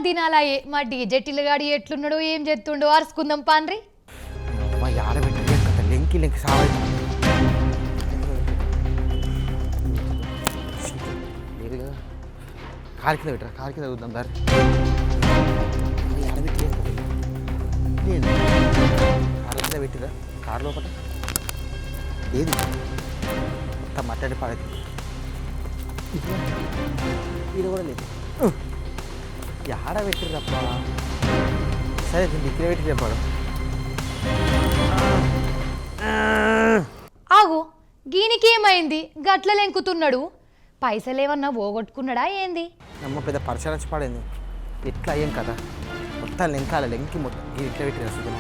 దినాలయ్యే మా డీజె గాడి ఎట్లున్నాడో ఏం చేస్తుండో అరుచుకుందాం పాన్రి. లెంకి సావాలి లేదు కదా, కారు కింద పెట్టరా, కారు కింద చూద్దాం దారి. లేదు కారు కింద పెట్టిరా, కారు లోపల లేదు మొత్తం మట్టడి పడదు. ఇది కూడా లేదు, ఆడ పెట్టిరప్ప. సరే ఇక్కడ పెట్టి చెప్పాడు. ఆగు, గీనికేమైంది గట్ల లెంకుతున్నాడు? పైసలేమన్నా పోగొట్టుకున్నాడా ఏంది? అమ్మ పెద్ద పరిసరచి పడింది. ఎట్లా అయ్యాం కదా, మొత్తం లెంకాల లెంకి మొత్తం ఇట్లా పెట్టి వస్తుంది.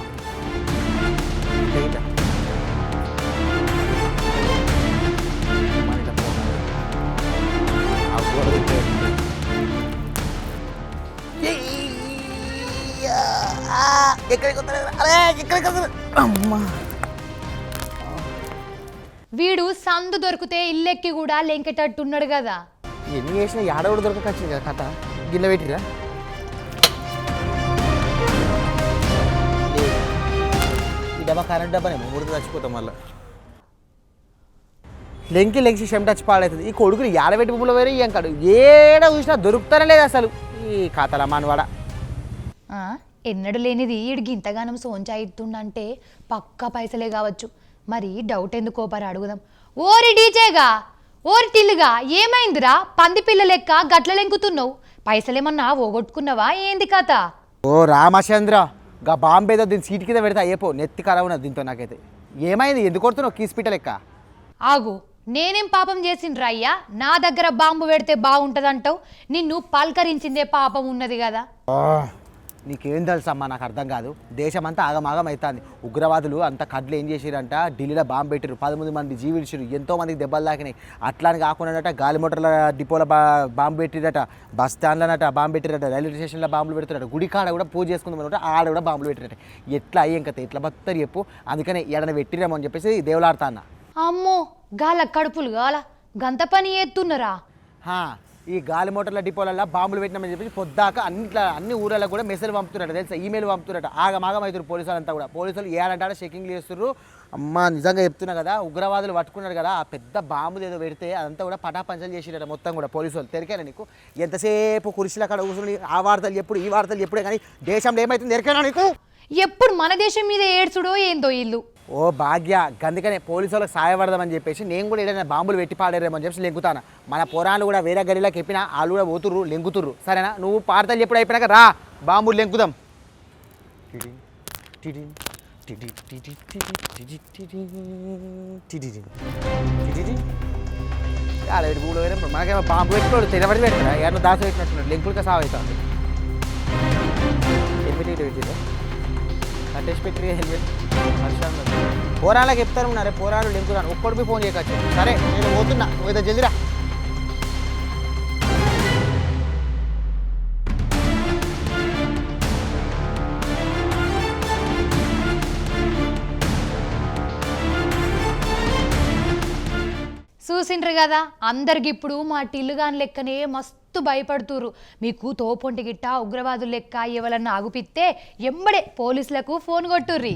అమ్మా వీడు సందు దొరికితే ఇల్లెక్కి కూడా లెంకెటట్టున్నాడు కదా. ఎన్ని చేసినా ఏడవడు దొరకచ్చింది కదా కథ. గిన్నె పెట్టిరా, ఈ డబ్బా కరెంట్ డబ్బానేమో మురికి చచ్చిపోతాం మళ్ళీ. లెంకి చెమట వచ్చి పాడవుతుంది. ఈ కొడుకుని ఏడబెట్టి బొమ్మలు వేరే ఏం కాడు, ఏడ చూసినా దొరుకుతానే లేదు అసలు ఈ ఖాతాల మానవాడ. ఎన్నడు లేనిది ఈడికి ఇంతగానం సోంచాయిత్తుండంటే పక్కా పైసలే కావచ్చు. మరి డౌట్ ఎందుకోపరా అడుగుదాం. ఓరి డీజేగా, ఓరి టిల్లుగా, ఏమైందిరా పంది పిల్ల లెక్క గట్ల లెంకుతున్నావు? పైసలేమన్నా పోగొట్టుకున్నావా ఏంది కథ? ఓ రామచంద్ర, గా బాంబేదో దీని సీట్ కింద పెడితే అయ్యేపో నెత్తి కరవున్నది దీంతో. నాకైతే ఏమైంది, ఎందుకు కొడుతున్నావు కీస్పీట లెక్క? ఆగు, నేనేం పాపం చేసిండ్రా అయ్యా? నా దగ్గర బాంబు పెడితే బాగుంటుందంటావు? నిన్ను పల్కరించిందే పాపం ఉన్నది కదా. నీకేం తెలుసమ్మా, నాకు అర్థం కాదు. దేశమంతా ఆగమాగం అవుతుంది. ఉగ్రవాదులు అంత కడ్లు ఏం చేసిరంట, ఢిల్లీలో బాంబు పెట్టిరు, 13 మంది జీవించారు, ఎంతో మందికి దెబ్బలు తాకినాయి. అట్లాని కాకుండా గాలి మోటార్ల డిపోల బాంబు పెట్టిరట, బస్ స్టాండ్లనట బాంబు పెట్టిరట, రైల్వే స్టేషన్లో బాంబులు పెడుతురట, గుడి కాడ కూడా పూజ చేసుకుందామన్నట, ఆడ కూడా బాంబులు పెట్టిరట. ఎట్లా అయ్యేం కదా, ఎట్లా బతారు చెప్పు? అందుకనే ఎడన పెట్టిరేమో అని చెప్పేసి దేవులాడుతా అన్న. అమ్మో, గాల కడుపులు గాల గంత పని ఎత్తున్నారా? ఈ గాలి మోటార్ల డిపోలలో బాంబులు పెట్టినామని చెప్పేసి పొద్దాక అన్ని ఊళ్ళకు కూడా మెసేజ్ పంపుతున్నారట తెలుసా, ఈమెయిల్ పంపుతున్నారట. ఆగమాగం అవుతారు పోలీసులు అంతా కూడా. పోలీసులు ఏడంటే చెకింగ్లు చేస్తున్నారు. అమ్మ నిజంగా చెప్తున్నా కదా, ఉగ్రవాదులు పట్టుకున్నారు కదా, ఆ పెద్ద బాంబులు ఏదో పెడితే అదంతా కూడా పటాపంచలు చేసిరట మొత్తం కూడా. పోలీసులు తెరికారా నీకు? ఎంతసేపు కుర్చీల అక్కడ కూర్చుని ఆ వార్తలు ఎప్పుడు ఈ వార్తలు ఎప్పుడే, కానీ దేశంలో ఏమైతుంది ఎరికేనా నీకు? ఎప్పుడు మన దేశం మీద ఏడ్చుడో ఏందో ఇల్లు. ఓ భాగ్య, అందుకనే పోలీసు వాళ్ళకి సాయపడదామని చెప్పేసి నేను కూడా ఏదైనా బాంబులు పెట్టి పాడేరేమని చెప్పేసి లెంగుతాను. మన పొరాలు కూడా వేరే గడిలోకి ఎప్పినా వాళ్ళు కూడా పోతుర్రు, లెంగుతుర్రు. సరేనా? నువ్వు పార్తలు ఎప్పుడు అయిపోయినాక రా, బాంబులు లెంకుదాం. మనకేమో బాంబు పెట్టుకోడు, తినబడి పెట్టారా? ఏమన్నా దాచి పెట్టినట్టున్నాడు, లెంకులకి సాగు అవుతుంది. కట్టేసి పెట్టి హెల్మెట్ పోరాళ్ళకి చెప్తారు ఉన్నారే, పోరాళ్ళు లెంకుతాను. ఒక్కడికి ఫోన్ చేయవచ్చు. సరే నేను పోతున్నా, నువ్వు ఏదో జల్దిరా. చూసిండ్రు కదా, అందరికి ఇప్పుడు మా టిల్లుగాని లెక్కనే మస్తు భయపడుతురు. మీకు తోపొంటి గిట్ట ఉగ్రవాదులు లెక్క ఎవరన్నా ఆగుపిస్తే ఎంబడే పోలీసులకు ఫోన్ కొట్టుర్రి.